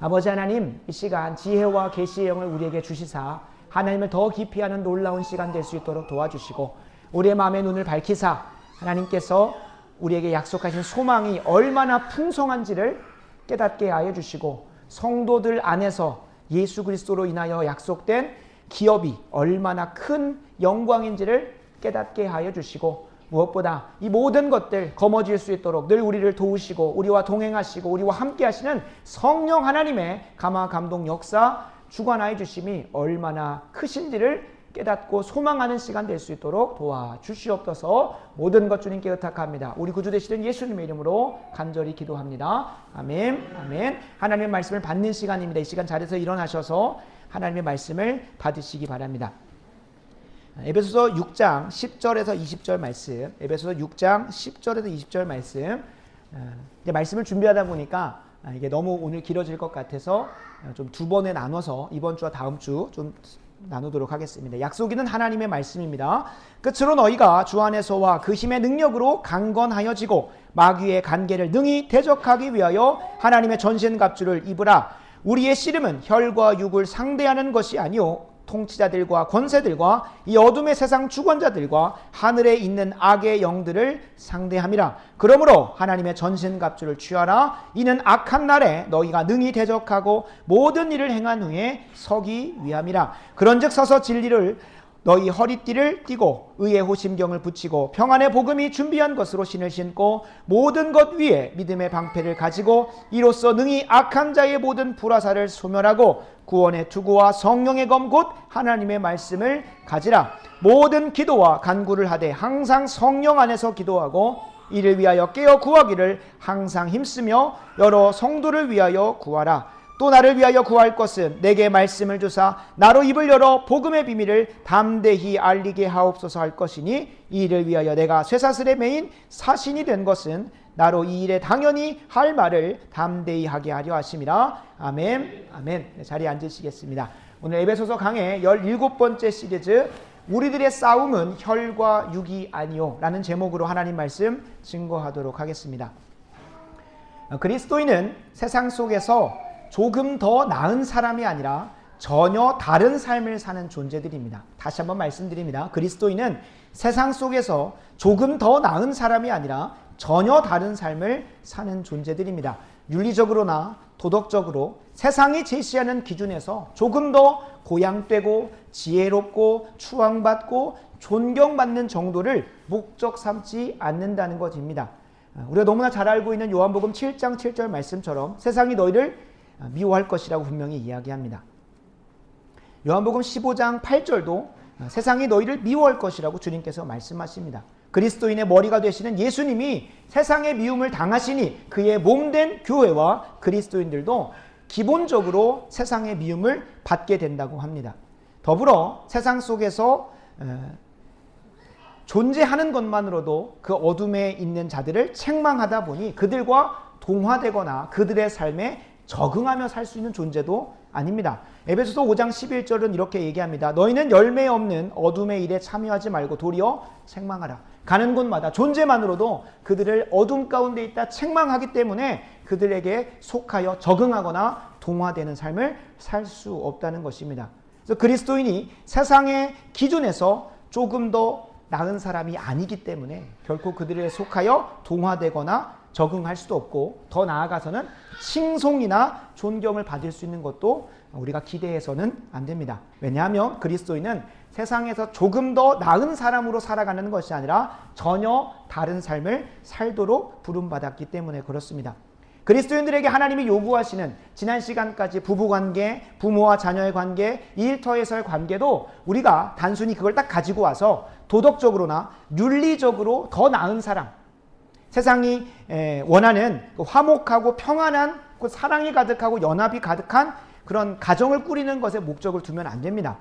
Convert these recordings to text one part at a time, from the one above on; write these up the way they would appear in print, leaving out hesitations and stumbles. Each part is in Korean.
아버지 하나님, 이 시간 지혜와 계시의 영을 우리에게 주시사 하나님을 더 깊이 아는 놀라운 시간 될 수 있도록 도와주시고, 우리의 마음의 눈을 밝히사 하나님께서 우리에게 약속하신 소망이 얼마나 풍성한지를 깨닫게 하여 주시고, 성도들 안에서 예수 그리스도로 인하여 약속된 기업이 얼마나 큰 영광인지를 깨닫게 하여 주시고, 무엇보다 이 모든 것들 거머쥘 수 있도록 늘 우리를 도우시고 우리와 동행하시고 우리와 함께 하시는 성령 하나님의 감화 감동 역사 주관하여 주심이 얼마나 크신지를 깨닫고 소망하는 시간 될 수 있도록 도와주시옵소서. 모든 것 주님께 의탁합니다. 우리 구주 되시는 예수님의 이름으로 간절히 기도합니다. 아멘. 아멘. 하나님의 말씀을 받는 시간입니다. 이 시간 자리에서 일어나셔서 하나님의 말씀을 받으시기 바랍니다. 에베소서 6장 10절에서 20절 말씀, 에베소서 6장 10절에서 20절 말씀, 이제 말씀을 준비하다 보니까 이게 너무 오늘 길어질 것 같아서 좀 두 번에 나눠서 이번 주와 다음 주 좀 나누도록 하겠습니다. 약속이 있는 하나님의 말씀입니다. 끝으로 너희가 주 안에서와 그 힘의 능력으로 강건하여지고 마귀의 간계를 능히 대적하기 위하여 하나님의 전신갑주를 입으라. 우리의 씨름은 혈과 육을 상대하는 것이 아니요 통치자들과 권세들과 이 어둠의 세상 주권자들과 하늘에 있는 악의 영들을 상대함이라. 그러므로 하나님의 전신갑주를 취하라. 이는 악한 날에 너희가 능히 대적하고 모든 일을 행한 후에 서기 위함이라. 그런즉 서서 진리를 너희 허리띠를 띠고 의의 호심경을 붙이고 평안의 복음이 준비한 것으로 신을 신고 모든 것 위에 믿음의 방패를 가지고 이로써 능히 악한 자의 모든 불화살을 소멸하고 구원의 투구와 성령의 검 곧 하나님의 말씀을 가지라. 모든 기도와 간구를 하되 항상 성령 안에서 기도하고 이를 위하여 깨어 구하기를 항상 힘쓰며 여러 성도를 위하여 구하라. 또 나를 위하여 구할 것은 내게 말씀을 주사 나로 입을 열어 복음의 비밀을 담대히 알리게 하옵소서 할 것이니 이 일을 위하여 내가 쇠사슬의 메인 사신이 된 것은 나로 이 일에 당연히 할 말을 담대히 하게 하려 하심이라. 아멘. 아멘. 네, 자리에 앉으시겠습니다. 오늘 에베소서 강의 17번째 시리즈 우리들의 싸움은 혈과 육이 아니요 라는 제목으로 하나님 말씀 증거하도록 하겠습니다. 그리스도인은 세상 속에서 조금 더 나은 사람이 아니라 전혀 다른 삶을 사는 존재들입니다. 다시 한번 말씀드립니다. 그리스도인은 세상 속에서 조금 더 나은 사람이 아니라 전혀 다른 삶을 사는 존재들입니다. 윤리적으로나 도덕적으로 세상이 제시하는 기준에서 조금 더 고양되고 지혜롭고 추앙받고 존경받는 정도를 목적 삼지 않는다는 것입니다. 우리가 너무나 잘 알고 있는 요한복음 7장 7절 말씀처럼 세상이 너희를 미워할 것이라고 분명히 이야기합니다. 요한복음 15장 8절도 세상이 너희를 미워할 것이라고 주님께서 말씀하십니다. 그리스도인의 머리가 되시는 예수님이 세상의 미움을 당하시니 그의 몸된 교회와 그리스도인들도 기본적으로 세상의 미움을 받게 된다고 합니다. 더불어 세상 속에서 존재하는 것만으로도 그 어둠에 있는 자들을 책망하다 보니 그들과 동화되거나 그들의 삶에 적응하며 살 수 있는 존재도 아닙니다. 에베소서 5장 11절은 이렇게 얘기합니다. 너희는 열매 없는 어둠의 일에 참여하지 말고 도리어 책망하라. 가는 곳마다 존재만으로도 그들을 어둠 가운데 있다 책망하기 때문에 그들에게 속하여 적응하거나 동화되는 삶을 살 수 없다는 것입니다. 그래서 그리스도인이 세상의 기준에서 조금 더 나은 사람이 아니기 때문에 결코 그들에 속하여 동화되거나 적응할 수도 없고 더 나아가서는 칭송이나 존경을 받을 수 있는 것도 우리가 기대해서는 안 됩니다. 왜냐하면 그리스도인은 세상에서 조금 더 나은 사람으로 살아가는 것이 아니라 전혀 다른 삶을 살도록 부름받았기 때문에 그렇습니다. 그리스도인들에게 하나님이 요구하시는 지난 시간까지 부부관계, 부모와 자녀의 관계, 일터에서의 관계도 우리가 단순히 그걸 딱 가지고 와서 도덕적으로나 윤리적으로 더 나은 사람, 세상이 원하는 화목하고 평안한 사랑이 가득하고 연합이 가득한 그런 가정을 꾸리는 것에 목적을 두면 안 됩니다.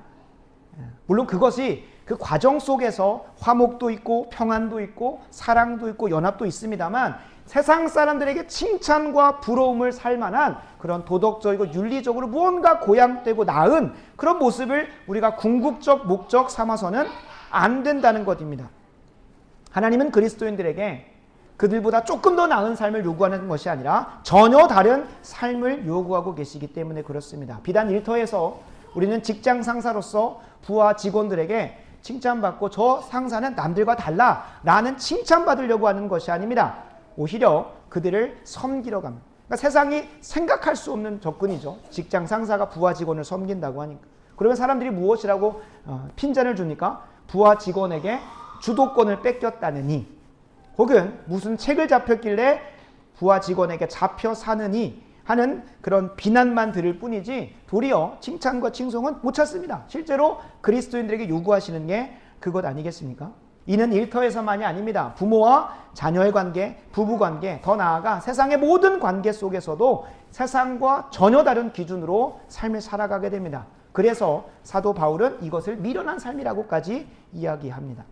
물론 그것이 그 과정 속에서 화목도 있고 평안도 있고 사랑도 있고 연합도 있습니다만 세상 사람들에게 칭찬과 부러움을 살 만한 그런 도덕적이고 윤리적으로 무언가 고양되고 나은 그런 모습을 우리가 궁극적 목적 삼아서는 안 된다는 것입니다. 하나님은 그리스도인들에게 그들보다 조금 더 나은 삶을 요구하는 것이 아니라 전혀 다른 삶을 요구하고 계시기 때문에 그렇습니다. 비단 일터에서 우리는 직장 상사로서 부하 직원들에게 칭찬받고 저 상사는 남들과 달라 라는 칭찬받으려고 하는 것이 아닙니다. 오히려 그들을 섬기러 갑니다. 그러니까 세상이 생각할 수 없는 접근이죠. 직장 상사가 부하 직원을 섬긴다고 하니까. 그러면 사람들이 무엇이라고 핀잔을 줍니까? 부하 직원에게 주도권을 뺏겼다느니, 혹은 무슨 책을 잡혔길래 부하 직원에게 잡혀 사느니 하는 그런 비난만 들을 뿐이지 도리어 칭찬과 칭송은 못 찾습니다. 실제로 그리스도인들에게 요구하시는 게 그것 아니겠습니까? 이는 일터에서만이 아닙니다. 부모와 자녀의 관계, 부부 관계, 더 나아가 세상의 모든 관계 속에서도 세상과 전혀 다른 기준으로 삶을 살아가게 됩니다. 그래서 사도 바울은 이것을 미련한 삶이라고까지 이야기합니다.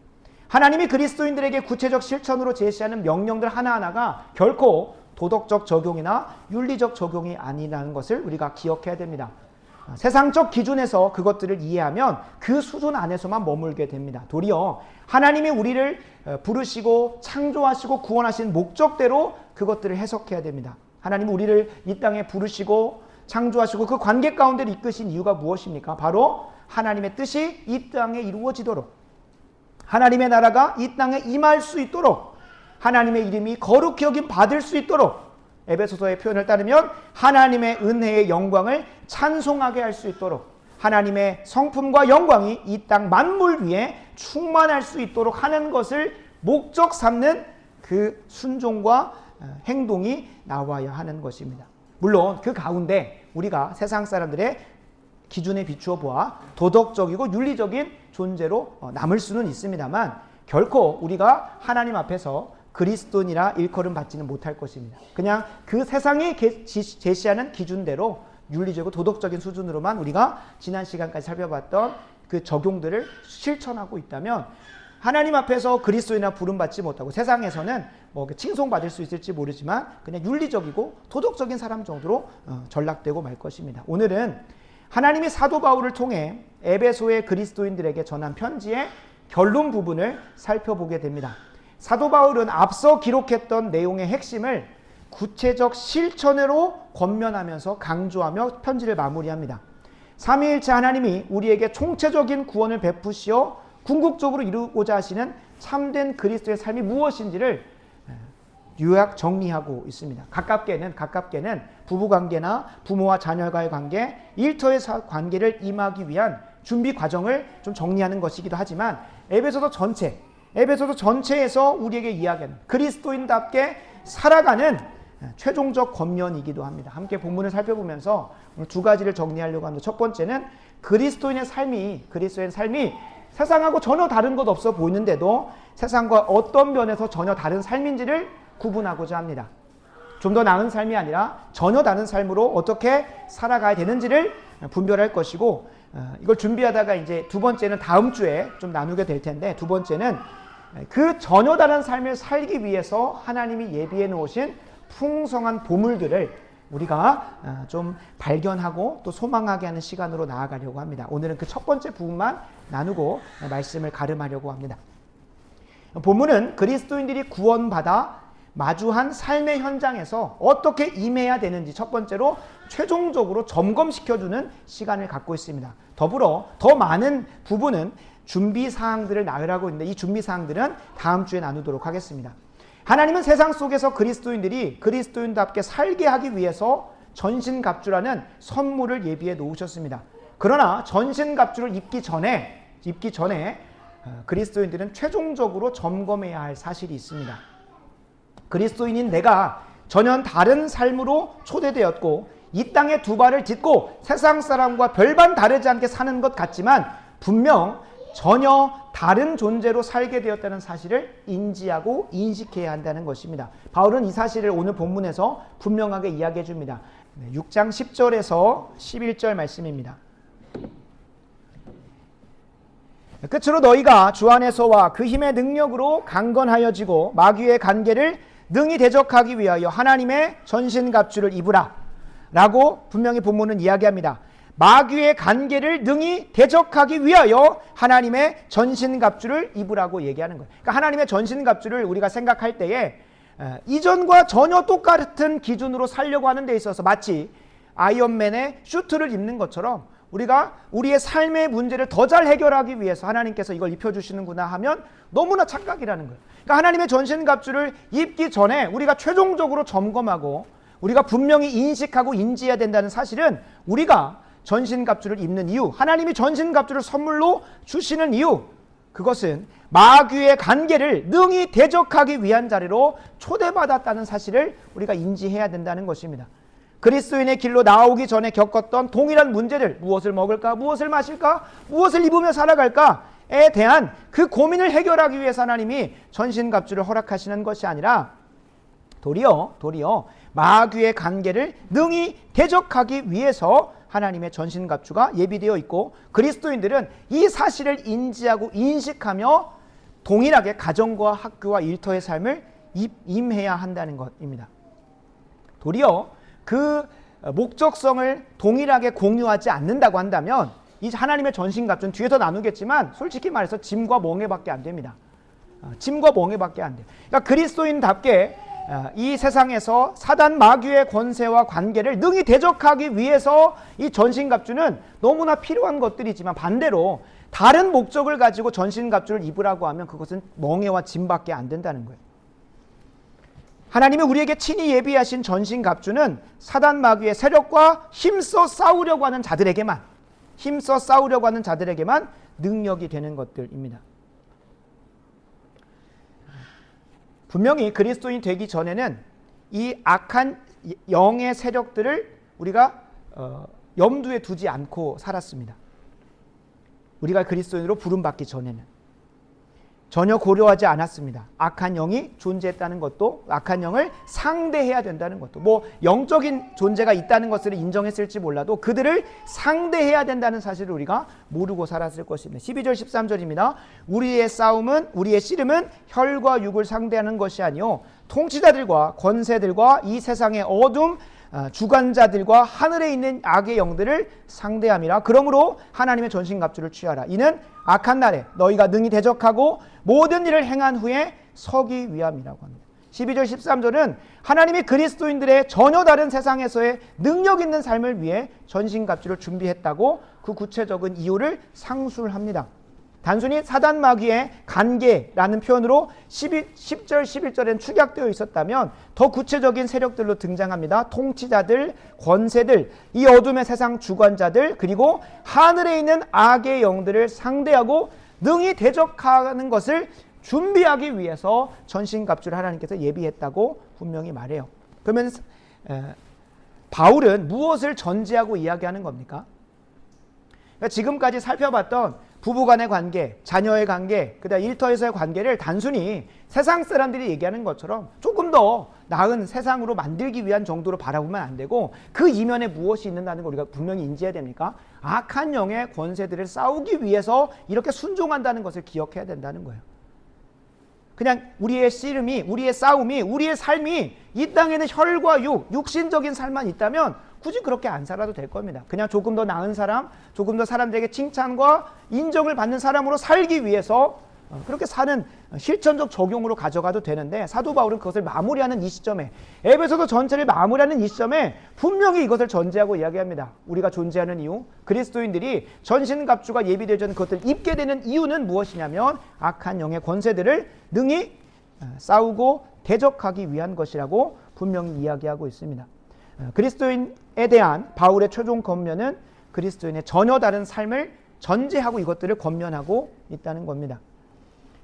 하나님이 그리스도인들에게 구체적 실천으로 제시하는 명령들 하나하나가 결코 도덕적 적용이나 윤리적 적용이 아니라는 것을 우리가 기억해야 됩니다. 세상적 기준에서 그것들을 이해하면 그 수준 안에서만 머물게 됩니다. 도리어 하나님이 우리를 부르시고 창조하시고 구원하신 목적대로 그것들을 해석해야 됩니다. 하나님이 우리를 이 땅에 부르시고 창조하시고 그 관계 가운데 이끄신 이유가 무엇입니까? 바로 하나님의 뜻이 이 땅에 이루어지도록, 하나님의 나라가 이 땅에 임할 수 있도록, 하나님의 이름이 거룩히 여김 받을 수 있도록, 에베소서의 표현을 따르면 하나님의 은혜의 영광을 찬송하게 할 수 있도록, 하나님의 성품과 영광이 이 땅 만물 위에 충만할 수 있도록 하는 것을 목적 삼는 그 순종과 행동이 나와야 하는 것입니다. 물론 그 가운데 우리가 세상 사람들의 기준에 비추어 보아 도덕적이고 윤리적인 존재로 남을 수는 있습니다만 결코 우리가 하나님 앞에서 그리스도인이라 일컬음 받지는 못할 것입니다. 그냥 그 세상이 제시하는 기준대로 윤리적이고 도덕적인 수준으로만 우리가 지난 시간까지 살펴봤던 그 적용들을 실천하고 있다면 하나님 앞에서 그리스도인이라 부름받지 못하고 세상에서는 뭐 칭송받을 수 있을지 모르지만 그냥 윤리적이고 도덕적인 사람 정도로 전락되고 말 것입니다. 오늘은 하나님이 사도 바울을 통해 에베소의 그리스도인들에게 전한 편지의 결론 부분을 살펴보게 됩니다. 사도 바울은 앞서 기록했던 내용의 핵심을 구체적 실천으로 권면하면서 강조하며 편지를 마무리합니다. 삼위일체 하나님이 우리에게 총체적인 구원을 베푸시어 궁극적으로 이루고자 하시는 참된 그리스도의 삶이 무엇인지를 요약 정리하고 있습니다. 가깝게는 부부관계나 부모와 자녀와의 관계, 일터의 관계를 임하기 위한 준비 과정을 좀 정리하는 것이기도 하지만 에베소서 전체에서 우리에게 이야기하는 그리스도인답게 살아가는 최종적 권면이기도 합니다. 함께 본문을 살펴보면서 오늘 두 가지를 정리하려고 합니다. 첫 번째는 그리스도인의 삶이 세상하고 전혀 다른 것 없어 보이는데도 세상과 어떤 면에서 전혀 다른 삶인지를 구분하고자 합니다. 좀 더 나은 삶이 아니라 전혀 다른 삶으로 어떻게 살아가야 되는지를 분별할 것이고, 이걸 준비하다가 이제 두 번째는 다음 주에 좀 나누게 될 텐데, 두 번째는 그 전혀 다른 삶을 살기 위해서 하나님이 예비해 놓으신 풍성한 보물들을 우리가 좀 발견하고 또 소망하게 하는 시간으로 나아가려고 합니다. 오늘은 그 첫 번째 부분만 나누고 말씀을 가름하려고 합니다. 본문은 그리스도인들이 구원받아 마주한 삶의 현장에서 어떻게 임해야 되는지 첫 번째로 최종적으로 점검시켜주는 시간을 갖고 있습니다. 더불어 더 많은 부분은 준비사항들을 나열하고 있는데 이 준비사항들은 다음 주에 나누도록 하겠습니다. 하나님은 세상 속에서 그리스도인들이 그리스도인답게 살게 하기 위해서 전신갑주라는 선물을 예비해 놓으셨습니다. 그러나 전신갑주를 입기 전에 그리스도인들은 최종적으로 점검해야 할 사실이 있습니다. 그리스도인인 내가 전혀 다른 삶으로 초대되었고 이 땅에 두 발을 딛고 세상 사람과 별반 다르지 않게 사는 것 같지만 분명 전혀 다른 존재로 살게 되었다는 사실을 인지하고 인식해야 한다는 것입니다. 바울은 이 사실을 오늘 본문에서 분명하게 이야기해 줍니다. 6장 10절에서 11절 말씀입니다. 끝으로 너희가 주 안에서와 그 힘의 능력으로 강건하여지고 마귀의 관계를 능히 대적하기 위하여 하나님의 전신갑주를 입으라 라고 분명히 본문은 이야기합니다. 마귀의 관계를 능히 대적하기 위하여 하나님의 전신갑주를 입으라고 얘기하는 거예요. 그러니까 하나님의 전신갑주를 우리가 생각할 때에 이전과 전혀 똑같은 기준으로 살려고 하는 데 있어서 마치 아이언맨의 슈트를 입는 것처럼 우리가 우리의 삶의 문제를 더 잘 해결하기 위해서 하나님께서 이걸 입혀주시는구나 하면 너무나 착각이라는 거예요. 그러니까 하나님의 전신갑주를 입기 전에 우리가 최종적으로 점검하고 우리가 분명히 인식하고 인지해야 된다는 사실은 우리가 전신갑주를 입는 이유, 하나님이 전신갑주를 선물로 주시는 이유, 그것은 마귀의 관계를 능히 대적하기 위한 자리로 초대받았다는 사실을 우리가 인지해야 된다는 것입니다. 그리스도인의 길로 나오기 전에 겪었던 동일한 문제들, 무엇을 먹을까, 무엇을 마실까, 무엇을 입으며 살아갈까에 대한 그 고민을 해결하기 위해서 하나님이 전신갑주를 허락하시는 것이 아니라 도리어 마귀의 관계를 능히 대적하기 위해서 하나님의 전신갑주가 예비되어 있고, 그리스도인들은 이 사실을 인지하고 인식하며 동일하게 가정과 학교와 일터의 삶을 임해야 한다는 것입니다. 도리어 그 목적성을 동일하게 공유하지 않는다고 한다면 이 하나님의 전신갑주는 뒤에서 나누겠지만 솔직히 말해서 짐과 멍에밖에 안 됩니다. 짐과 멍에밖에 안 돼요. 그러니까 그리스도인답게 이 세상에서 사단 마귀의 권세와 관계를 능히 대적하기 위해서 이 전신갑주는 너무나 필요한 것들이지만, 반대로 다른 목적을 가지고 전신갑주를 입으라고 하면 그것은 멍에와 짐밖에 안 된다는 거예요. 하나님이 우리에게 친히 예비하신 전신갑주는 사단 마귀의 세력과 힘써 싸우려고 하는 자들에게만 능력이 되는 것들입니다. 분명히 그리스도인이 되기 전에는 이 악한 영의 세력들을 우리가 염두에 두지 않고 살았습니다. 우리가 그리스도인으로 부름받기 전에는 전혀 고려하지 않았습니다. 악한 영이 존재했다는 것도, 악한 영을 상대해야 된다는 것도, 뭐 영적인 존재가 있다는 것을 인정했을지 몰라도 그들을 상대해야 된다는 사실을 우리가 모르고 살았을 것입니다. 12절 13절입니다. 우리의 싸움은, 우리의 씨름은 혈과 육을 상대하는 것이 아니요 통치자들과 권세들과 이 세상의 어둠 주관자들과 하늘에 있는 악의 영들을 상대함이라. 그러므로 하나님의 전신갑주를 취하라. 이는 악한 날에 너희가 능히 대적하고 모든 일을 행한 후에 서기 위함이라고 합니다. 12절 13절은 하나님이 그리스도인들의 전혀 다른 세상에서의 능력 있는 삶을 위해 전신갑주를 준비했다고 그 구체적인 이유를 상술합니다. 단순히 사단 마귀의 관계라는 표현으로 10절 11절엔 축약되어 있었다면 더 구체적인 세력들로 등장합니다. 통치자들, 권세들, 이 어둠의 세상 주관자들, 그리고 하늘에 있는 악의 영들을 상대하고 능히 대적하는 것을 준비하기 위해서 전신갑주를 하나님께서 예비했다고 분명히 말해요. 그러면 바울은 무엇을 전제하고 이야기하는 겁니까? 그러니까 지금까지 살펴봤던 부부간의 관계, 자녀의 관계, 그다음 일터에서의 관계를 단순히 세상 사람들이 얘기하는 것처럼 조금 더 나은 세상으로 만들기 위한 정도로 바라보면 안 되고, 그 이면에 무엇이 있는다는 걸 우리가 분명히 인지해야 됩니까? 악한 영의 권세들을 싸우기 위해서 이렇게 순종한다는 것을 기억해야 된다는 거예요. 그냥 우리의 씨름이, 우리의 싸움이, 우리의 삶이 이 땅에는 혈과 육신적인 삶만 있다면 굳이 그렇게 안 살아도 될 겁니다. 그냥 조금 더 나은 사람, 조금 더 사람들에게 칭찬과 인정을 받는 사람으로 살기 위해서 그렇게 사는 실천적 적용으로 가져가도 되는데, 사도 바울은 그것을 마무리하는 이 시점에, 에베소서 전체를 마무리하는 이 시점에 분명히 이것을 전제하고 이야기합니다. 우리가 존재하는 이유, 그리스도인들이 전신갑주가 예비되어진 것들을 입게 되는 이유는 무엇이냐면 악한 영의 권세들을 능히 싸우고 대적하기 위한 것이라고 분명히 이야기하고 있습니다. 그리스도인에 대한 바울의 최종 권면은 그리스도인의 전혀 다른 삶을 전제하고 이것들을 권면하고 있다는 겁니다.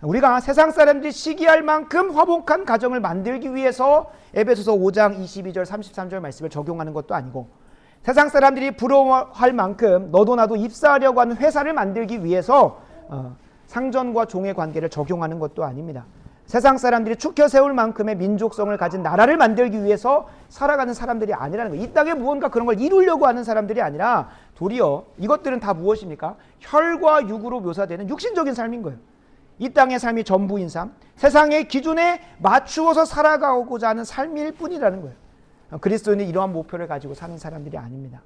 우리가 세상 사람들이 시기할 만큼 화목한 가정을 만들기 위해서 에베소서 5장 22절 33절 말씀을 적용하는 것도 아니고, 세상 사람들이 부러워할 만큼 너도 나도 입사하려고 하는 회사를 만들기 위해서 상전과 종의 관계를 적용하는 것도 아닙니다. 세상 사람들이 축혀 세울 만큼의 민족성을 가진 나라를 만들기 위해서 살아가는 사람들이 아니라는 거예요. 이 땅에 무언가 그런 걸 이루려고 하는 사람들이 아니라 도리어 이것들은 다 무엇입니까? 혈과 육으로 묘사되는 육신적인 삶인 거예요. 이 땅의 삶이 전부인 삶, 세상의 기준에 맞추어서 살아가고자 하는 삶일 뿐이라는 거예요. 그리스도인은 이러한 목표를 가지고 사는 사람들이 아닙니다.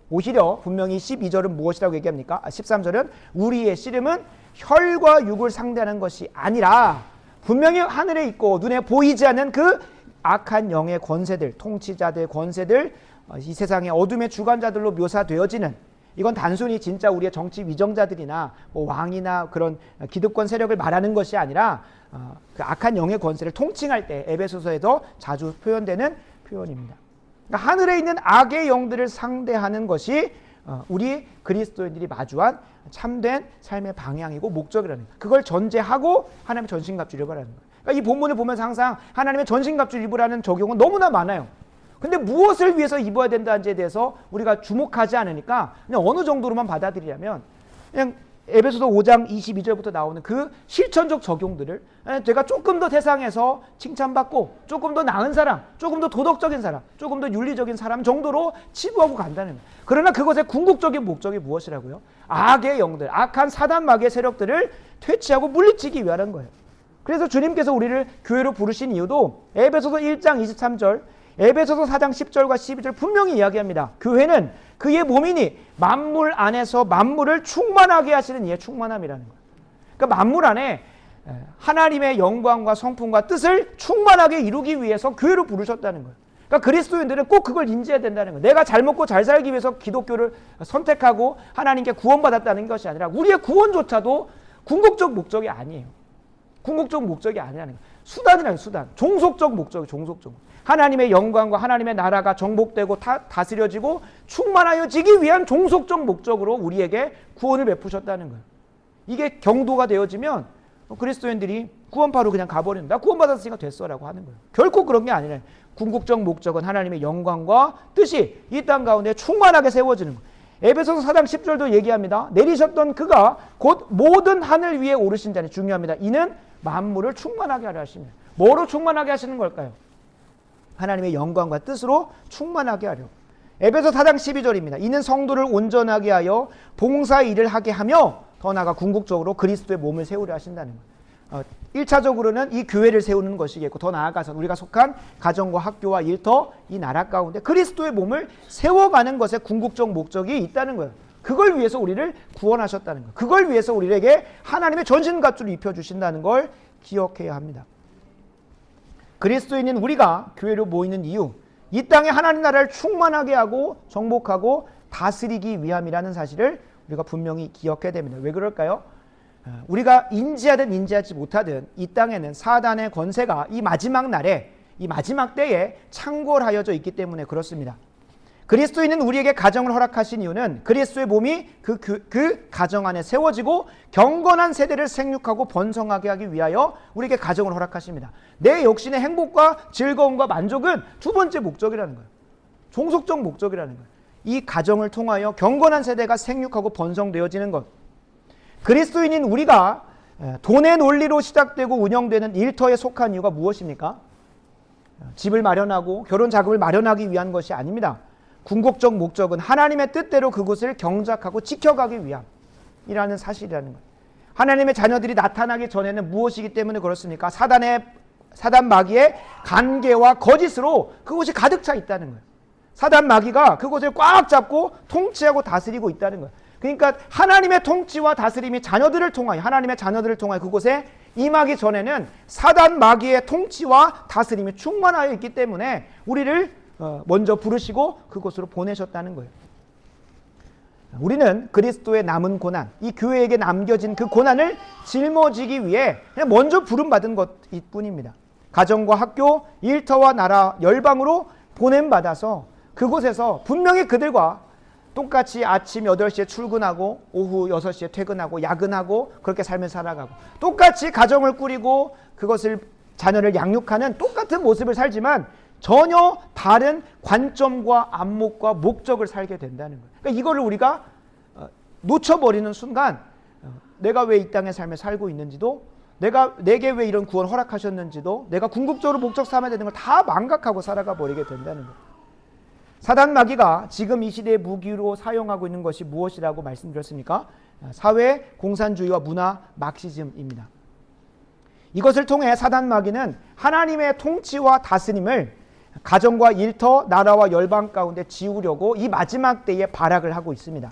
오히려 분명히 12절은 무엇이라고 얘기합니까? 13절은 우리의 씨름은 혈과 육을 상대하는 것이 아니라 분명히 하늘에 있고 눈에 보이지 않는 그 악한 영의 권세들, 통치자들, 권세들, 이 세상의 어둠의 주관자들로 묘사되어지는, 이건 단순히 진짜 우리의 정치 위정자들이나 뭐 왕이나 그런 기득권 세력을 말하는 것이 아니라 그 악한 영의 권세를 통칭할 때 에베소서에서 자주 표현되는 표현입니다. 그러니까 하늘에 있는 악의 영들을 상대하는 것이 우리 그리스도인들이 마주한 참된 삶의 방향이고 목적이라는 거예요. 그걸 전제하고 하나님의 전신갑주를 입으라는 거예요. 그러니까 이 본문을 보면서 항상 하나님의 전신갑주를 입으라는 적용은 너무나 많아요. 근데 무엇을 위해서 입어야 된다는지에 대해서 우리가 주목하지 않으니까 그냥 어느 정도로만 받아들이려면 그냥 에베소서 5장 22절부터 나오는 그 실천적 적용들을 제가 조금 더 세상에서 칭찬받고 조금 더 나은 사람, 조금 더 도덕적인 사람, 조금 더 윤리적인 사람 정도로 치부하고 간다는 거예요. 그러나 그것의 궁극적인 목적이 무엇이라고요? 악의 영들, 악한 사단 마귀의 세력들을 퇴치하고 물리치기 위하는 거예요. 그래서 주님께서 우리를 교회로 부르신 이유도 에베소서 1장 23절, 에베소서 4장 10절과 12절 분명히 이야기합니다. 교회는 그의 몸이니 만물 안에서 만물을 충만하게 하시는 이의 충만함이라는 거예요. 그러니까 만물 안에 하나님의 영광과 성품과 뜻을 충만하게 이루기 위해서 교회로 부르셨다는 거예요. 그러니까 그리스도인들은 꼭 그걸 인지해야 된다는 거예요. 내가 잘 먹고 잘 살기 위해서 기독교를 선택하고 하나님께 구원받았다는 것이 아니라 우리의 구원조차도 궁극적 목적이 아니에요. 궁극적 목적이 아니라는 거예요. 수단이라는 수단. 종속적 목적이 종속적. 하나님의 영광과 하나님의 나라가 정복되고 다스려지고 충만하여지기 위한 종속적 목적으로 우리에게 구원을 베푸셨다는 거예요. 이게 경도가 되어지면 그리스도인들이 구원파로 그냥 가버린다. 구원받았으니까 됐어라고 하는 거예요. 결코 그런 게 아니라 궁극적 목적은 하나님의 영광과 뜻이 이 땅 가운데 충만하게 세워지는 거예요. 에베소서 4장 10절도 얘기합니다. 내리셨던 그가 곧 모든 하늘 위에 오르신 자니, 중요합니다. 이는 만물을 충만하게 하려 하십니다. 뭐로 충만하게 하시는 걸까요? 하나님의 영광과 뜻으로 충만하게 하려. 에베소 4장 12절입니다. 이는 성도를 온전하게 하여 봉사 일을 하게 하며 더 나아가 궁극적으로 그리스도의 몸을 세우려 하신다는 거예요. 1차적으로는 이 교회를 세우는 것이겠고, 더 나아가서 우리가 속한 가정과 학교와 일터, 이 나라 가운데 그리스도의 몸을 세워가는 것에 궁극적 목적이 있다는 거예요. 그걸 위해서 우리를 구원하셨다는 거예요. 그걸 위해서 우리에게 하나님의 전신갑주를 입혀주신다는 걸 기억해야 합니다. 그리스도인인 우리가 교회로 모이는 이유, 이 땅에 하나님 나라를 충만하게 하고 정복하고 다스리기 위함이라는 사실을 우리가 분명히 기억해야 됩니다. 왜 그럴까요? 우리가 인지하든 인지하지 못하든 이 땅에는 사단의 권세가 이 마지막 날에, 이 마지막 때에 창궐하여져 있기 때문에 그렇습니다. 그리스도인은 우리에게 가정을 허락하신 이유는 그리스도의 몸이 그 가정 안에 세워지고 경건한 세대를 생육하고 번성하게 하기 위하여 우리에게 가정을 허락하십니다. 내 역신의 행복과 즐거움과 만족은 두 번째 목적이라는 거예요. 종속적 목적이라는 거예요. 이 가정을 통하여 경건한 세대가 생육하고 번성되어지는 것. 그리스도인인 우리가 돈의 논리로 시작되고 운영되는 일터에 속한 이유가 무엇입니까? 집을 마련하고 결혼 자금을 마련하기 위한 것이 아닙니다. 궁극적 목적은 하나님의 뜻대로 그곳을 경작하고 지켜가기 위함이라는 사실이라는 거예요. 하나님의 자녀들이 나타나기 전에는 무엇이기 때문에 그렇습니까? 사단 마귀의 간계와 거짓으로 그곳이 가득 차 있다는 거예요. 사단 마귀가 그곳을 꽉 잡고 통치하고 다스리고 있다는 거예요. 그러니까 하나님의 통치와 다스림이 자녀들을 통하여, 하나님의 자녀들을 통하여 그곳에 임하기 전에는 사단 마귀의 통치와 다스림이 충만하여 있기 때문에 우리를 먼저 부르시고 그곳으로 보내셨다는 거예요. 우리는 그리스도의 남은 고난, 이 교회에게 남겨진 그 고난을 짊어지기 위해 그냥 먼저 부름받은 것일 뿐입니다. 가정과 학교, 일터와 나라, 열방으로 보냄받아서 그곳에서 분명히 그들과 똑같이 아침 8시에 출근하고 오후 6시에 퇴근하고 야근하고 그렇게 삶을 살아가고, 똑같이 가정을 꾸리고 그것을 자녀를 양육하는 똑같은 모습을 살지만 전혀 다른 관점과 안목과 목적을 살게 된다는 거예요. 그러니까 이거를 우리가 놓쳐버리는 순간 내가 왜 이 땅의 삶을 살고 있는지도, 내게 왜 이런 구원 허락하셨는지도, 내가 궁극적으로 목적 삼아야 되는 걸 다 망각하고 살아가 버리게 된다는 거예요. 사단 마귀가 지금 이 시대의 무기로 사용하고 있는 것이 무엇이라고 말씀드렸습니까? 사회 공산주의와 문화 막시즘입니다. 이것을 통해 사단 마귀는 하나님의 통치와 다스림을 가정과 일터, 나라와 열방 가운데 지우려고 이 마지막 때에 발악을 하고 있습니다.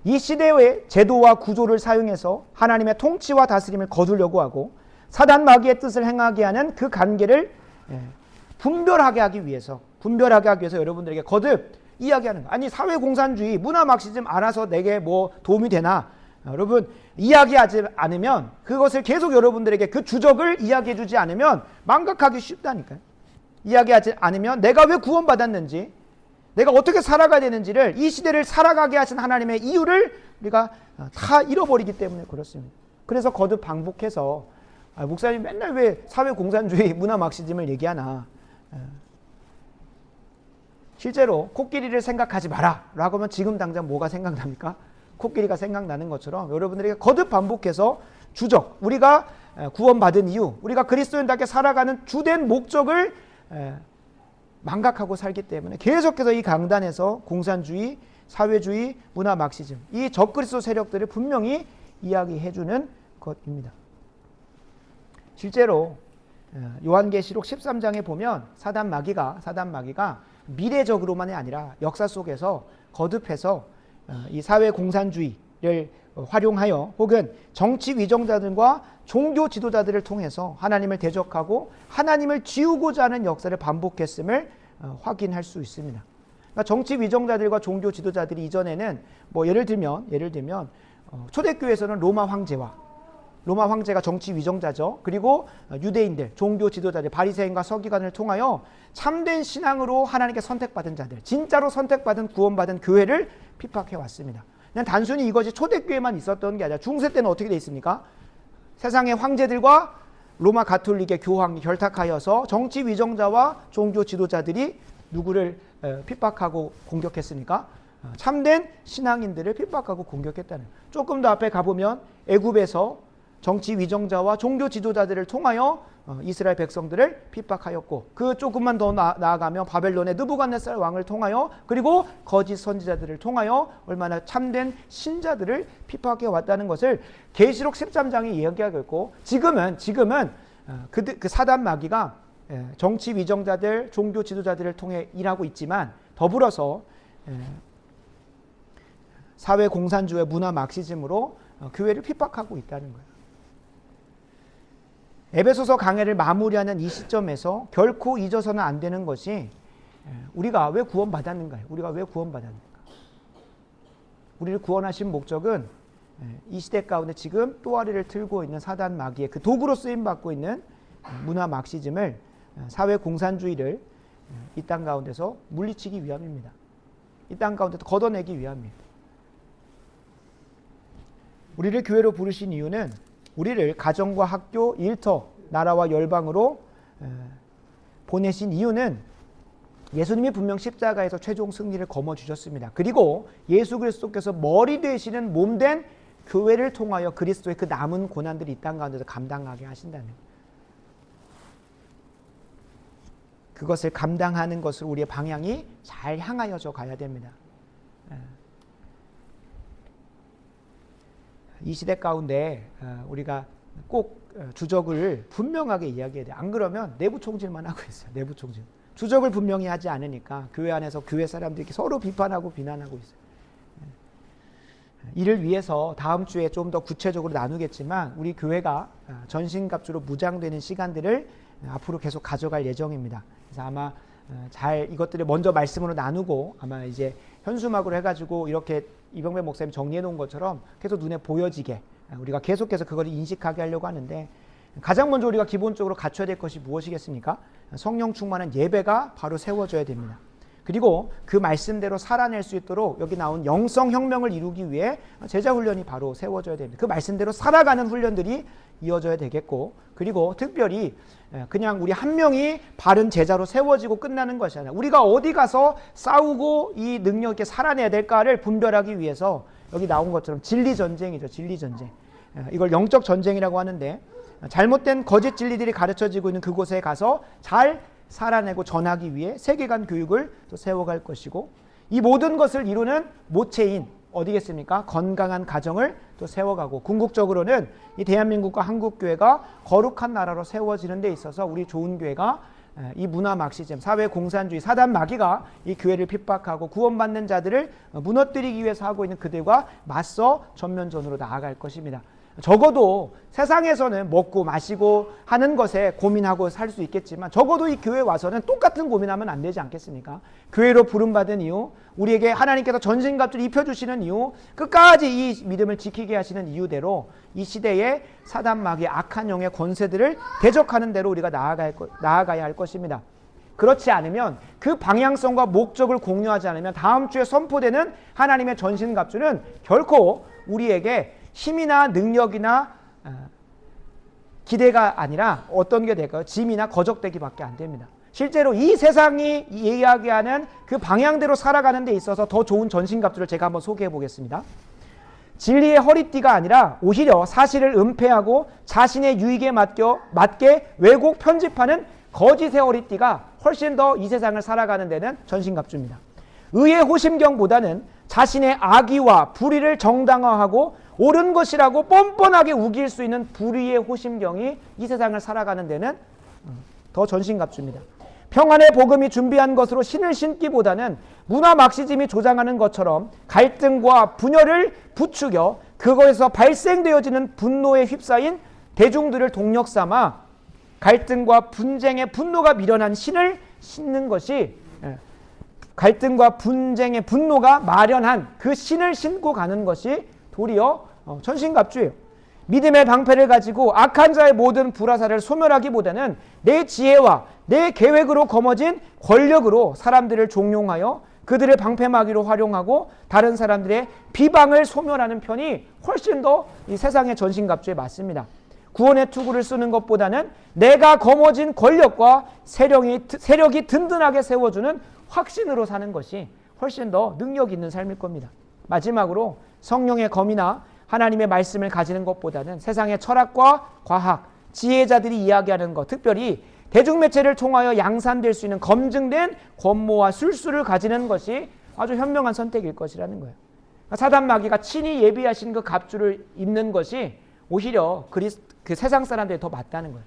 이 시대의 제도와 구조를 사용해서 하나님의 통치와 다스림을 거두려고 하고 사단 마귀의 뜻을 행하게 하는 그 관계를 분별하게 하기 위해서 여러분들에게 거듭 이야기하는 거예요. 아니 사회공산주의, 문화 막시즘 알아서 내게 뭐 도움이 되나? 여러분 이야기하지 않으면, 그것을 계속 여러분들에게 그 주적을 이야기해 주지 않으면 망각하기 쉽다니까요. 이야기하지 않으면 내가 왜 구원받았는지, 내가 어떻게 살아가야 되는지를, 이 시대를 살아가게 하신 하나님의 이유를 우리가 다 잃어버리기 때문에 그렇습니다. 그래서 거듭 반복해서 목사님 맨날 왜 사회공산주의, 문화 막시즘을 얘기하나. 실제로 코끼리를 생각하지 마라 라고 하면 지금 당장 뭐가 생각납니까? 코끼리가 생각나는 것처럼 여러분들에게 거듭 반복해서 주적, 우리가 구원받은 이유, 우리가 그리스도인답게 살아가는 주된 목적을 망각하고 살기 때문에 계속해서 이 강단에서 공산주의, 사회주의, 문화 막시즘, 이 적그리스도 세력들을 분명히 이야기해주는 것입니다. 실제로 요한계시록 13장에 보면 사단 마귀가 미래적으로만이 아니라 역사 속에서 거듭해서 이 사회 공산주의를 활용하여 혹은 정치 위정자들과 종교 지도자들을 통해서 하나님을 대적하고 하나님을 지우고자 하는 역사를 반복했음을 확인할 수 있습니다. 그러니까 정치 위정자들과 종교 지도자들이 이전에는 뭐 예를 들면 초대교회에서는 로마 황제가 정치 위정자죠. 그리고 유대인들, 종교 지도자들, 바리새인과 서기관을 통하여 참된 신앙으로 하나님께 선택받은 자들, 진짜로 선택받은 구원받은 교회를 핍박해 왔습니다. 그냥 단순히 이것이 초대교회만 있었던 게 아니라 중세 때는 어떻게 돼 있습니까? 세상의 황제들과 로마 가톨릭의 교황이 결탁하여서 정치 위정자와 종교 지도자들이 누구를 핍박하고 공격했습니까? 참된 신앙인들을 핍박하고 공격했다는. 조금 더 앞에 가보면 애굽에서 정치 위정자와 종교 지도자들을 통하여 이스라엘 백성들을 핍박하였고, 그 조금만 더 나아가면 바벨론의 느부갓네살 왕을 통하여, 그리고 거짓 선지자들을 통하여 얼마나 참된 신자들을 핍박해 왔다는 것을 계시록 13장이 이야기하고 있고, 지금은 그 사단 마귀가 정치 위정자들, 종교 지도자들을 통해 일하고 있지만 더불어서 사회 공산주의, 문화 막시즘으로 교회를 핍박하고 있다는 거예요. 에베소서 강해를 마무리하는 이 시점에서 결코 잊어서는 안 되는 것이, 우리가 왜 구원받았는가요? 우리를 구원하신 목적은 이 시대 가운데 지금 또아리를 틀고 있는 사단 마귀의 그 도구로 쓰임받고 있는 문화 막시즘을, 사회 공산주의를 이 땅 가운데서 물리치기 위함입니다. 이 땅 가운데서 걷어내기 위함입니다. 우리를 교회로 부르신 이유는 우리를 가정과 학교, 일터, 나라와 열방으로 보내신 이유는 예수님이 분명 십자가에서 최종 승리를 거머쥐셨습니다. 그리고 예수 그리스도께서 머리 되시는 몸된 교회를 통하여 그리스도의 그 남은 고난들이 이 땅 가운데서 감당하게 하신다는, 그것을 감당하는 것을 우리의 방향이 잘 향하여져 가야 됩니다. 이 시대 가운데 우리가 꼭 주적을 분명하게 이야기해야 돼요. 안 그러면 내부 총질만 하고 있어요. 내부 총질. 주적을 분명히 하지 않으니까 교회 안에서 교회 사람들이 서로 비판하고 비난하고 있어요. 이를 위해서 다음 주에 좀 더 구체적으로 나누겠지만, 우리 교회가 전신갑주로 무장되는 시간들을 앞으로 계속 가져갈 예정입니다. 그래서 아마 잘 이것들을 먼저 말씀으로 나누고, 아마 이제 현수막으로 해가지고 이렇게 이병배 목사님 정리해 놓은 것처럼 계속 눈에 보여지게 우리가 계속해서 그걸 인식하게 하려고 하는데, 가장 먼저 우리가 기본적으로 갖춰야 될 것이 무엇이겠습니까? 성령 충만한 예배가 바로 세워져야 됩니다. 그리고 그 말씀대로 살아낼 수 있도록 여기 나온 영성혁명을 이루기 위해 제자훈련이 바로 세워져야 됩니다. 그 말씀대로 살아가는 훈련들이 이어져야 되겠고, 그리고 특별히 그냥 우리 한 명이 바른 제자로 세워지고 끝나는 것이 아니라 우리가 어디 가서 싸우고 이 능력 있게 살아내야 될까를 분별하기 위해서 여기 나온 것처럼 진리전쟁이죠. 진리전쟁. 이걸 영적 전쟁이라고 하는데, 잘못된 거짓 진리들이 가르쳐지고 있는 그곳에 가서 잘 살아내고 전하기 위해 세계관 교육을 또 세워갈 것이고, 이 모든 것을 이루는 모체인 어디겠습니까? 건강한 가정을 또 세워가고, 궁극적으로는 이 대한민국과 한국교회가 거룩한 나라로 세워지는 데 있어서 우리 좋은 교회가 이 문화 막시즘, 사회 공산주의, 사단 마귀가 이 교회를 핍박하고 구원받는 자들을 무너뜨리기 위해서 하고 있는 그들과 맞서 전면전으로 나아갈 것입니다. 적어도 세상에서는 먹고 마시고 하는 것에 고민하고 살 수 있겠지만 적어도 이 교회에 와서는 똑같은 고민하면 안 되지 않겠습니까? 교회로 부름받은 이유, 우리에게 하나님께서 전신갑주를 입혀주시는 이유, 끝까지 이 믿음을 지키게 하시는 이유대로 이 시대에 사단 마귀의 악한 영의 권세들을 대적하는 대로 우리가 나아가야 할 것입니다. 그렇지 않으면 그 방향성과 목적을 공유하지 않으면 다음 주에 선포되는 하나님의 전신갑주는 결코 우리에게 힘이나 능력이나 기대가 아니라 어떤 게 될까요? 짐이나 거적되기밖에 안 됩니다. 실제로 이 세상이 이야기하는 그 방향대로 살아가는 데 있어서 더 좋은 전신갑주를 제가 한번 소개해 보겠습니다. 진리의 허리띠가 아니라 오히려 사실을 은폐하고 자신의 유익에 맞게 왜곡 편집하는 거짓의 허리띠가 훨씬 더 이 세상을 살아가는 데는 전신갑주입니다. 의의 호심경보다는 자신의 악의와 불의를 정당화하고 옳은 것이라고 뻔뻔하게 우길 수 있는 불의의 호심경이 이 세상을 살아가는 데는 더 전신갑주입니다. 평안의 복음이 준비한 것으로 신을 신기보다는 문화 막시즘이 조장하는 것처럼 갈등과 분열을 부추겨 그것에서 발생되어지는 분노에 휩싸인 대중들을 동력 삼아 갈등과 분쟁의 분노가 미련한 신을 신는 것이, 갈등과 분쟁의 분노가 마련한 그 신을 신고 가는 것이 도리어 전신갑주예요. 믿음의 방패를 가지고 악한 자의 모든 불화살을 소멸하기보다는 내 지혜와 내 계획으로 거머쥔 권력으로 사람들을 종용하여 그들을 방패막이로 활용하고 다른 사람들의 비방을 소멸하는 편이 훨씬 더 이 세상의 전신갑주에 맞습니다. 구원의 투구를 쓰는 것보다는 내가 거머쥔 권력과 세력이 든든하게 세워주는 확신으로 사는 것이 훨씬 더 능력 있는 삶일 겁니다. 마지막으로 성령의 검이나 하나님의 말씀을 가지는 것보다는 세상의 철학과 과학, 지혜자들이 이야기하는 것, 특별히 대중매체를 통하여 양산될 수 있는 검증된 권모와 술수를 가지는 것이 아주 현명한 선택일 것이라는 거예요. 사단 마귀가 친히 예비하신 그 갑주를 입는 것이 오히려 그 세상 사람들이 더 맞다는 거예요.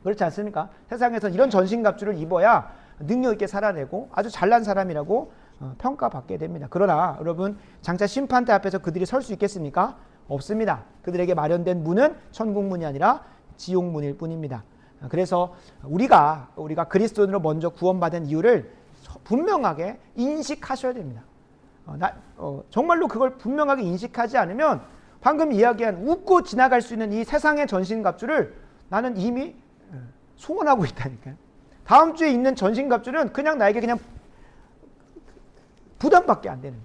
그렇지 않습니까? 세상에서 이런 전신갑주를 입어야 능력 있게 살아내고 아주 잘난 사람이라고 평가받게 됩니다. 그러나 여러분, 장차 심판대 앞에서 그들이 설 수 있겠습니까? 없습니다. 그들에게 마련된 문은 천국문이 아니라 지옥문일 뿐입니다. 그래서 우리가 그리스도인으로 먼저 구원받은 이유를 분명하게 인식하셔야 됩니다. 정말로 그걸 분명하게 인식하지 않으면 방금 이야기한 웃고 지나갈 수 있는 이 세상의 전신갑주를 나는 이미 소원하고 있다니까요. 다음 주에 있는 전신갑주는 그냥 나에게 그냥 부담밖에 안 되는,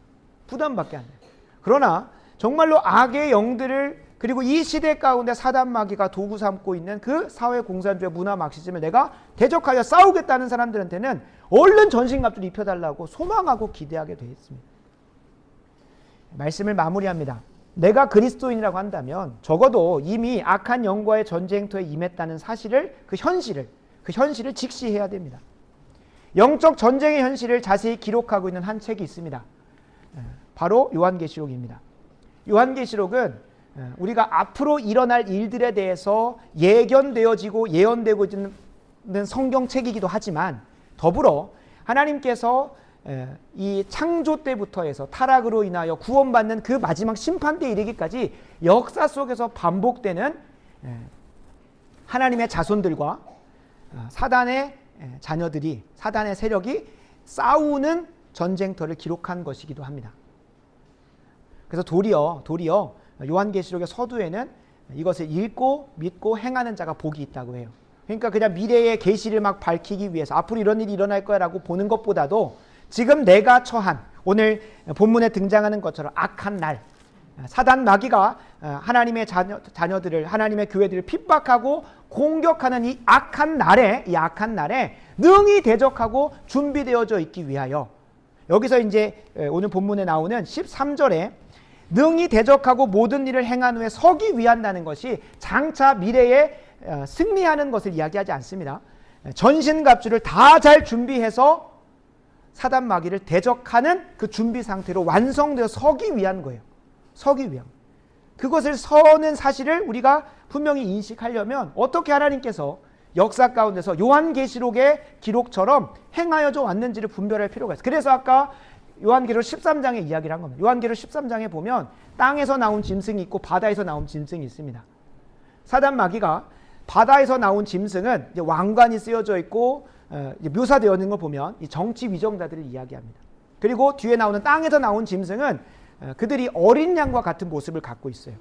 부담밖에 안 돼요. 그러나 정말로 악의 영들을, 그리고 이 시대 가운데 사단 마귀가 도구 삼고 있는 그 사회 공산주의 문화 막시즘을 내가 대적하여 싸우겠다는 사람들한테는 얼른 전신갑주를 입혀달라고 소망하고 기대하게 되어 있습니다. 말씀을 마무리합니다. 내가 그리스도인이라고 한다면 적어도 이미 악한 영과의 전쟁터에 임했다는 사실을, 그 현실을 직시해야 됩니다. 영적 전쟁의 현실을 자세히 기록하고 있는 한 책이 있습니다. 바로 요한계시록입니다. 요한계시록은 우리가 앞으로 일어날 일들에 대해서 예견되어지고 예언되고 있는 성경책이기도 하지만 더불어 하나님께서 이 창조 때부터 해서 타락으로 인하여 구원받는 그 마지막 심판대에 이르기까지 역사 속에서 반복되는 하나님의 자손들과 사단의 자녀들이, 사단의 세력이 싸우는 전쟁터를 기록한 것이기도 합니다. 그래서 도리어 요한계시록의 서두에는 이것을 읽고 믿고 행하는 자가 복이 있다고 해요. 그러니까 그냥 미래의 계시를 막 밝히기 위해서 앞으로 이런 일이 일어날 거라고 보는 것보다도 지금 내가 처한, 오늘 본문에 등장하는 것처럼 악한 날, 사단 마귀가 하나님의 자녀들을, 하나님의 교회들을 핍박하고 공격하는 이 악한 날에 능히 대적하고 준비되어져 있기 위하여, 여기서 이제 오늘 본문에 나오는 13절에 능히 대적하고 모든 일을 행한 후에 서기 위한다는 것이 장차 미래에 승리하는 것을 이야기하지 않습니다. 전신갑주를 다 잘 준비해서 사단 마귀를 대적하는 그 준비 상태로 완성되어 서기 위한 거예요. 서기 위한. 그것을 서는 사실을 우리가 분명히 인식하려면 어떻게 하나님께서 역사 가운데서 요한계시록의 기록처럼 행하여져 왔는지를 분별할 필요가 있어요. 그래서 아까 요한계시록 13장의 이야기를 한 겁니다. 요한계시록 13장에 보면 땅에서 나온 짐승이 있고 바다에서 나온 짐승이 있습니다. 사단 마귀가 바다에서 나온 짐승은 이제 왕관이 쓰여져 있고 묘사되어 있는 걸 보면 이 정치 위정자들을 이야기합니다. 그리고 뒤에 나오는 땅에서 나온 짐승은 그들이 어린 양과 같은 모습을 갖고 있어요.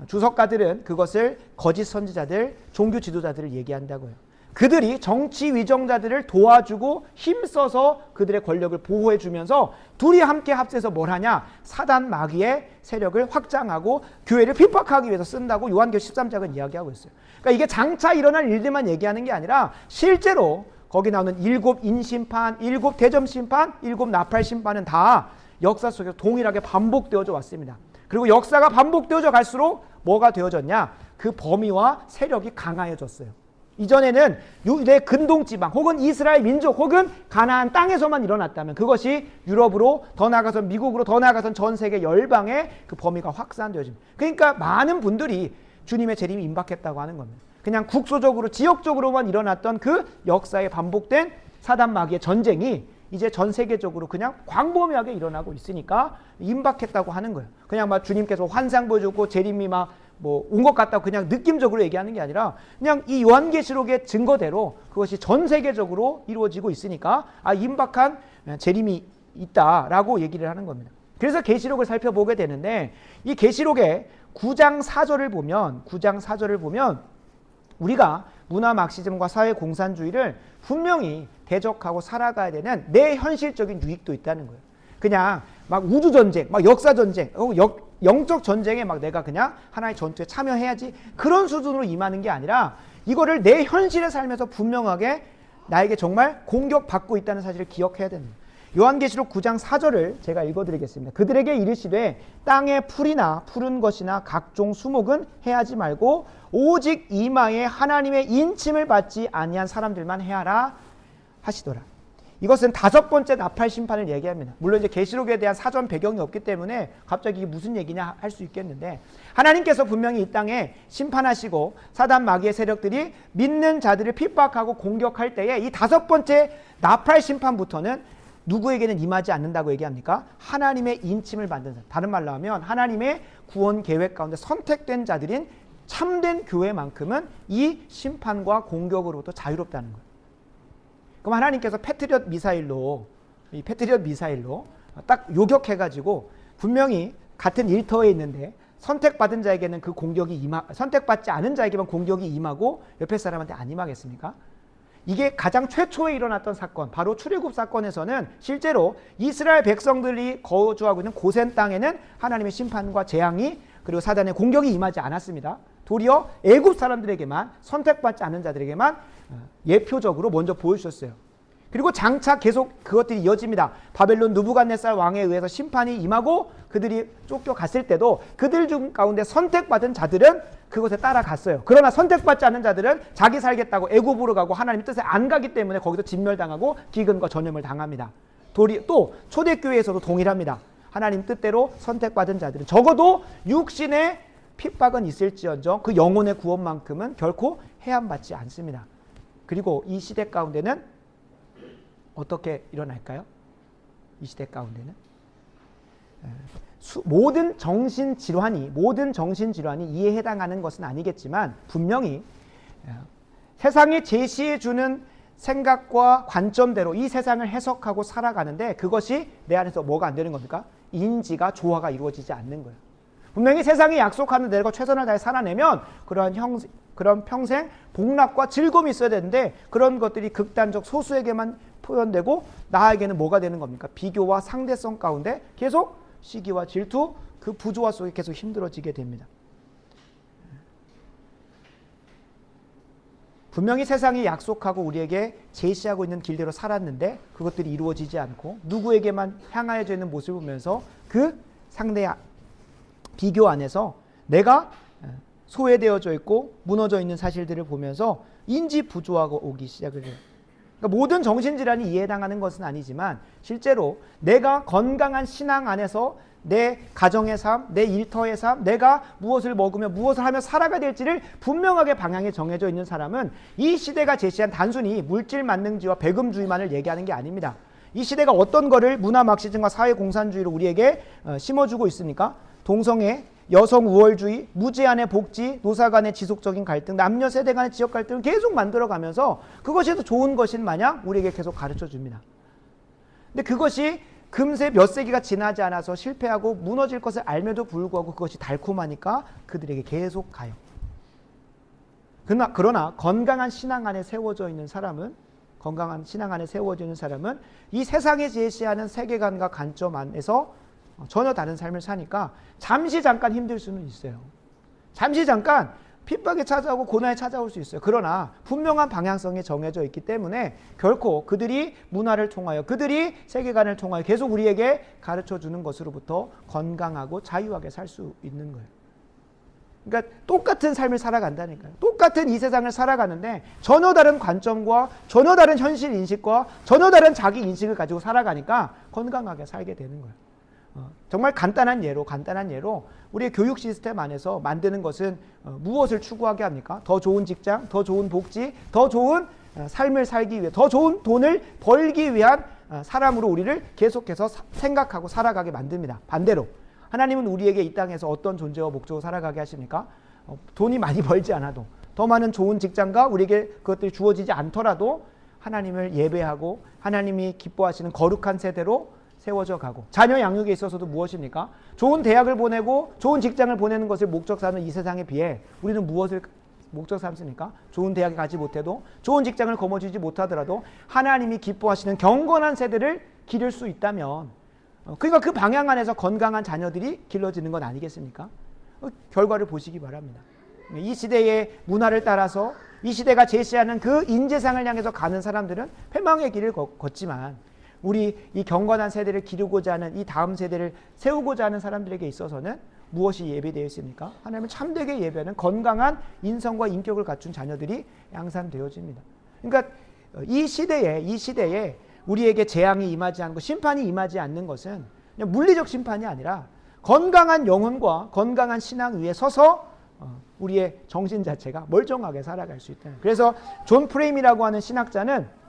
주석가들은 그것을 거짓 선지자들, 종교 지도자들을 얘기한다고요. 그들이 정치 위정자들을 도와주고 힘써서 그들의 권력을 보호해 주면서 둘이 함께 합세해서 뭘 하냐? 사단 마귀의 세력을 확장하고 교회를 핍박하기 위해서 쓴다고 요한계시록 13장은 이야기하고 있어요. 그러니까 이게 장차 일어날 일들만 얘기하는 게 아니라 실제로 거기 나오는 7 인심판, 7 대점심판, 7 나팔심판은 다 역사 속에서 동일하게 반복되어져 왔습니다. 그리고 역사가 반복되어져 갈수록 뭐가 되어졌냐? 그 범위와 세력이 강화해졌어요. 이전에는 유대 근동지방 혹은 이스라엘 민족 혹은 가나안 땅에서만 일어났다면 그것이 유럽으로 더 나아가서 미국으로 더 나아가서 전 세계 열방의 그 범위가 확산되어집니다. 그러니까 많은 분들이 주님의 재림이 임박했다고 하는 겁니다. 그냥 국소적으로 지역적으로만 일어났던 그 역사에 반복된 사단 마귀의 전쟁이 이제 전 세계적으로 그냥 광범위하게 일어나고 있으니까 임박했다고 하는 거예요. 그냥 막 주님께서 환상 보여주고 재림이 막 뭐 온 것 같다고 그냥 느낌적으로 얘기하는 게 아니라 그냥 이 요한계시록의 증거대로 그것이 전 세계적으로 이루어지고 있으니까 임박한 재림이 있다라고 얘기를 하는 겁니다. 그래서 계시록을 살펴보게 되는데 이 계시록의 9장 4절을 보면 우리가 문화 막시즘과 사회 공산주의를 분명히 대적하고 살아가야 되는 내 현실적인 유익도 있다는 거예요. 그냥 막 우주 전쟁, 막 역사 전쟁, 영적 전쟁에 막 내가 그냥 하나의 전투에 참여해야지 그런 수준으로 임하는 게 아니라 이거를 내 현실의 삶에서 분명하게 나에게 정말 공격받고 있다는 사실을 기억해야 됩니다. 요한계시록 9장 4절을 제가 읽어드리겠습니다. 그들에게 이르시되 땅의 풀이나 푸른 것이나 각종 수목은 해하지 말고 오직 이마에 하나님의 인침을 받지 아니한 사람들만 해하라 하시더라. 이것은 5번째 나팔 심판을 얘기합니다. 물론 이제 계시록에 대한 사전 배경이 없기 때문에 갑자기 이게 무슨 얘기냐 할 수 있겠는데 하나님께서 분명히 이 땅에 심판하시고 사단 마귀의 세력들이 믿는 자들을 핍박하고 공격할 때에 이 5번째 나팔 심판부터는 누구에게는 임하지 않는다고 얘기합니까? 하나님의 인침을 받는 사람. 다른 말로 하면 하나님의 구원 계획 가운데 선택된 자들인 참된 교회만큼은 이 심판과 공격으로부터 자유롭다는 거예요. 그럼 하나님께서 패트리엇 미사일로 딱 요격해가지고 분명히 같은 일터에 있는데 선택받은 자에게는 그 공격이 선택받지 않은 자에게만 공격이 임하고 옆에 사람한테 안 임하겠습니까? 이게 가장 최초에 일어났던 사건, 바로 출애굽 사건에서는 실제로 이스라엘 백성들이 거주하고 있는 고센 땅에는 하나님의 심판과 재앙이 그리고 사단의 공격이 임하지 않았습니다. 도리어 애굽 사람들에게만 선택받지 않은 자들에게만 예표적으로 먼저 보여주셨어요. 그리고 장차 계속 그것들이 이어집니다. 바벨론 느부갓네살 왕에 의해서 심판이 임하고 그들이 쫓겨갔을 때도 그들 중 가운데 선택받은 자들은 그것에 따라갔어요. 그러나 선택받지 않은 자들은 자기 살겠다고 애굽으로 가고 하나님 뜻에 안 가기 때문에 거기서 진멸당하고 기근과 전염을 당합니다. 또 초대교회에서도 동일합니다. 하나님 뜻대로 선택받은 자들은 적어도 육신의 핍박은 있을지언정 그 영혼의 구원만큼은 결코 해함받지 않습니다. 그리고 이 시대 가운데는 어떻게 일어날까요? 이 시대 가운데는 모든 정신질환이 이에 해당하는 것은 아니겠지만 분명히 세상이 제시해주는 생각과 관점대로 이 세상을 해석하고 살아가는데 그것이 내 안에서 뭐가 안 되는 겁니까? 인지가 조화가 이루어지지 않는 거예요. 분명히 세상이 약속하는 대로 최선을 다해 살아내면 그런 평생 복락과 즐거움이 있어야 되는데 그런 것들이 극단적 소수에게만 표현되고 나에게는 뭐가 되는 겁니까? 비교와 상대성 가운데 계속 시기와 질투, 그 부조화 속에 계속 힘들어지게 됩니다. 분명히 세상이 약속하고 우리에게 제시하고 있는 길대로 살았는데 그것들이 이루어지지 않고 누구에게만 향하여져 있는 모습을 보면서 그 상대의 비교 안에서 내가 소외되어져 있고 무너져 있는 사실들을 보면서 인지 부조화가 오기 시작을 해요. 그러니까 모든 정신질환이 이해에 해당하는 것은 아니지만 실제로 내가 건강한 신앙 안에서 내 가정의 삶, 내 일터의 삶, 내가 무엇을 먹으며 무엇을 하며 살아가야 될지를 분명하게 방향이 정해져 있는 사람은 이 시대가 제시한 단순히 물질 만능주의와 배금주의만을 얘기하는 게 아닙니다. 이 시대가 어떤 거를 문화 막시즘과 사회 공산주의로 우리에게 심어주고 있습니까? 동성애, 여성 우월주의, 무제한의 복지, 노사 간의 지속적인 갈등, 남녀 세대 간의 지역 갈등을 계속 만들어가면서 그것이 더 좋은 것인 마냥 우리에게 계속 가르쳐 줍니다. 근데 그것이 금세 몇 세기가 지나지 않아서 실패하고 무너질 것을 알면도 불구하고 그것이 달콤하니까 그들에게 계속 가요. 그러나 건강한 신앙 안에 세워져 있는 사람은 이 세상에 제시하는 세계관과 관점 안에서 전혀 다른 삶을 사니까 잠시 잠깐 힘들 수는 있어요. 잠시 잠깐 핍박이 찾아오고 고난이 찾아올 수 있어요. 그러나 분명한 방향성이 정해져 있기 때문에 결코 그들이 문화를 통하여 그들이 세계관을 통하여 계속 우리에게 가르쳐주는 것으로부터 건강하고 자유하게 살 수 있는 거예요. 그러니까 똑같은 삶을 살아간다니까요. 똑같은 이 세상을 살아가는데 전혀 다른 관점과 전혀 다른 현실 인식과 전혀 다른 자기 인식을 가지고 살아가니까 건강하게 살게 되는 거예요. 정말 간단한 예로 우리의 교육 시스템 안에서 만드는 것은 무엇을 추구하게 합니까? 더 좋은 직장, 더 좋은 복지, 더 좋은 삶을 살기 위해 더 좋은 돈을 벌기 위한 사람으로 우리를 계속해서 생각하고 살아가게 만듭니다. 반대로 하나님은 우리에게 이 땅에서 어떤 존재와 목적으로 살아가게 하십니까? 돈이 많이 벌지 않아도 더 많은 좋은 직장과 우리에게 그것들이 주어지지 않더라도 하나님을 예배하고 하나님이 기뻐하시는 거룩한 세대로 세워져 가고, 자녀 양육에 있어서도 무엇입니까? 좋은 대학을 보내고 좋은 직장을 보내는 것을 목적 삼는 이 세상에 비해 우리는 무엇을 목적 삼습니까? 좋은 대학에 가지 못해도 좋은 직장을 거머쥐지 못하더라도 하나님이 기뻐하시는 경건한 세대를 기를 수 있다면, 그러니까 그 방향 안에서 건강한 자녀들이 길러지는 건 아니겠습니까? 결과를 보시기 바랍니다. 이 시대의 문화를 따라서 이 시대가 제시하는 그 인재상을 향해서 가는 사람들은 패망의 길을 걷지만, 우리 이 경건한 세대를 기르고자 하는 이 다음 세대를 세우고자 하는 사람들에게 있어서는 무엇이 예배되어 있습니까? 하나님을 참되게 예배하는 건강한 인성과 인격을 갖춘 자녀들이 양산되어집니다. 그러니까 이 시대에 우리에게 재앙이 임하지 않고 심판이 임하지 않는 것은 그냥 물리적 심판이 아니라 건강한 영혼과 건강한 신앙 위에 서서 우리의 정신 자체가 멀쩡하게 살아갈 수 있다. 그래서 존 프레임이라고 하는 신학자는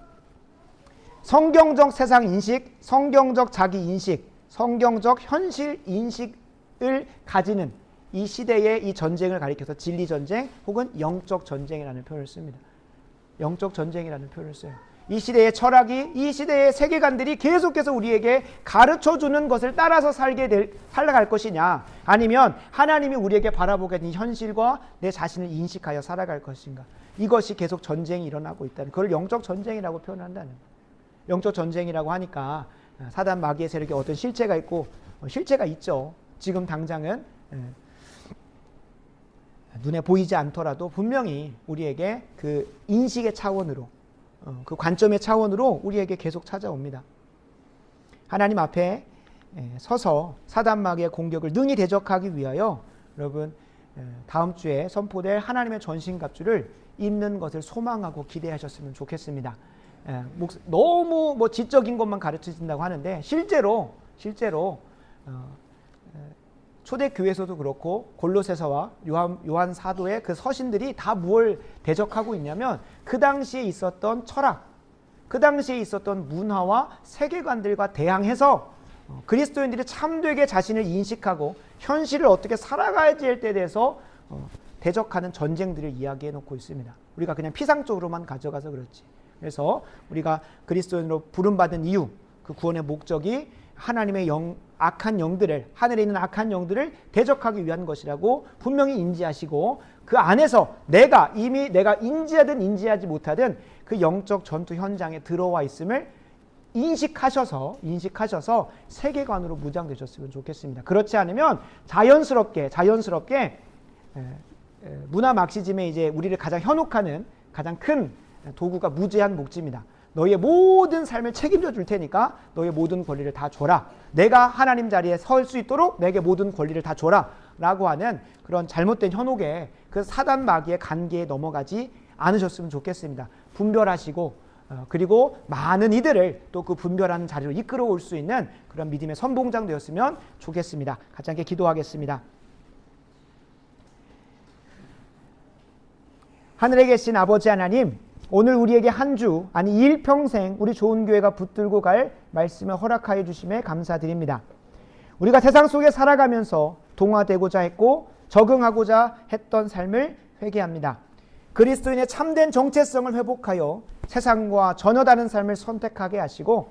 성경적 세상 인식, 성경적 자기 인식, 성경적 현실 인식을 가지는 이 시대의 이 전쟁을 가리켜서 진리 전쟁 혹은 영적 전쟁이라는 표현을 씁니다. 영적 전쟁이라는 표현을 써요. 이 시대의 철학이, 이 시대의 세계관들이 계속해서 우리에게 가르쳐주는 것을 따라서 살아갈 것이냐, 아니면 하나님이 우리에게 바라보게 된 현실과 내 자신을 인식하여 살아갈 것인가, 이것이 계속 전쟁이 일어나고 있다는, 그걸 영적 전쟁이라고 표현한다는 거예요. 영적 전쟁이라고 하니까 사단 마귀의 세력에 어떤 실체가 있고, 실체가 있죠. 지금 당장은 눈에 보이지 않더라도 분명히 우리에게 그 인식의 차원으로, 그 관점의 차원으로 우리에게 계속 찾아옵니다. 하나님 앞에 서서 사단 마귀의 공격을 능히 대적하기 위하여 여러분 다음 주에 선포될 하나님의 전신갑주를 입는 것을 소망하고 기대하셨으면 좋겠습니다. 너무 지적인 것만 가르쳐진다고 하는데 실제로 초대교회에서도 그렇고 골로새서와 요한 사도의 그 서신들이 다 뭘 대적하고 있냐면 그 당시에 있었던 철학, 그 당시에 있었던 문화와 세계관들과 대항해서 그리스도인들이 참되게 자신을 인식하고 현실을 어떻게 살아가야지 할 때에 대해서 대적하는 전쟁들을 이야기해 놓고 있습니다. 우리가 그냥 피상적으로만 가져가서 그렇지. 그래서 우리가 그리스도인으로 부름받은 이유, 그 구원의 목적이 하나님의 악한 영들을, 하늘에 있는 악한 영들을 대적하기 위한 것이라고 분명히 인지하시고, 그 안에서 내가 인지하든 인지하지 못하든 그 영적 전투 현장에 들어와 있음을 인식하셔서 세계관으로 무장되셨으면 좋겠습니다. 그렇지 않으면 자연스럽게 문화 막시즘에 이제 우리를 가장 현혹하는 가장 큰 도구가 무제한 복지입니다. 너희의 모든 삶을 책임져 줄 테니까 너희의 모든 권리를 다 줘라. 내가 하나님 자리에 설 수 있도록 내게 모든 권리를 다 줘라. 라고 하는 그런 잘못된 현혹에, 그 사단 마귀의 관계에 넘어가지 않으셨으면 좋겠습니다. 분별하시고 그리고 많은 이들을 또 그 분별하는 자리로 이끌어 올 수 있는 그런 믿음의 선봉장 되었으면 좋겠습니다. 같이 함께 기도하겠습니다. 하늘에 계신 아버지 하나님, 오늘 우리에게 한 주, 아니 일평생 우리 좋은 교회가 붙들고 갈 말씀을 허락하여 주심에 감사드립니다. 우리가 세상 속에 살아가면서 동화되고자 했고 적응하고자 했던 삶을 회개합니다. 그리스도인의 참된 정체성을 회복하여 세상과 전혀 다른 삶을 선택하게 하시고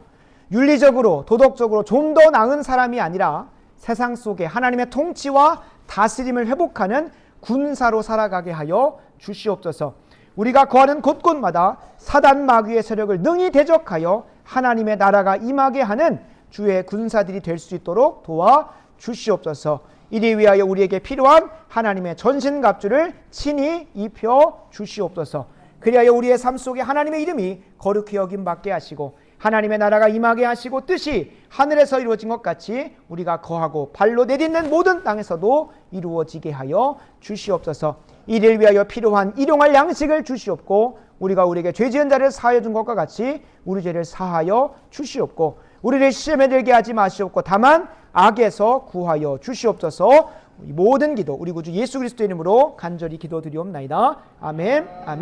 윤리적으로 도덕적으로 좀 더 나은 사람이 아니라 세상 속에 하나님의 통치와 다스림을 회복하는 군사로 살아가게 하여 주시옵소서. 우리가 거하는 곳곳마다 사단 마귀의 세력을 능히 대적하여 하나님의 나라가 임하게 하는 주의 군사들이 될 수 있도록 도와 주시옵소서. 이리 위하여 우리에게 필요한 하나님의 전신갑주를 친히 입혀 주시옵소서. 그리하여 우리의 삶 속에 하나님의 이름이 거룩히 여김받게 하시고 하나님의 나라가 임하게 하시고 뜻이 하늘에서 이루어진 것 같이 우리가 거하고 발로 내딛는 모든 땅에서도 이루어지게 하여 주시옵소서. 이를 위하여 필요한 일용할 양식을 주시옵고 우리가 우리에게 죄 지은 자를 사하여 준 것과 같이 우리 죄를 사하여 주시옵고 우리를 시험에 들게 하지 마시옵고 다만 악에서 구하여 주시옵소서. 모든 기도 우리 구주 예수 그리스도의 이름으로 간절히 기도드리옵나이다. 아멘. 아멘.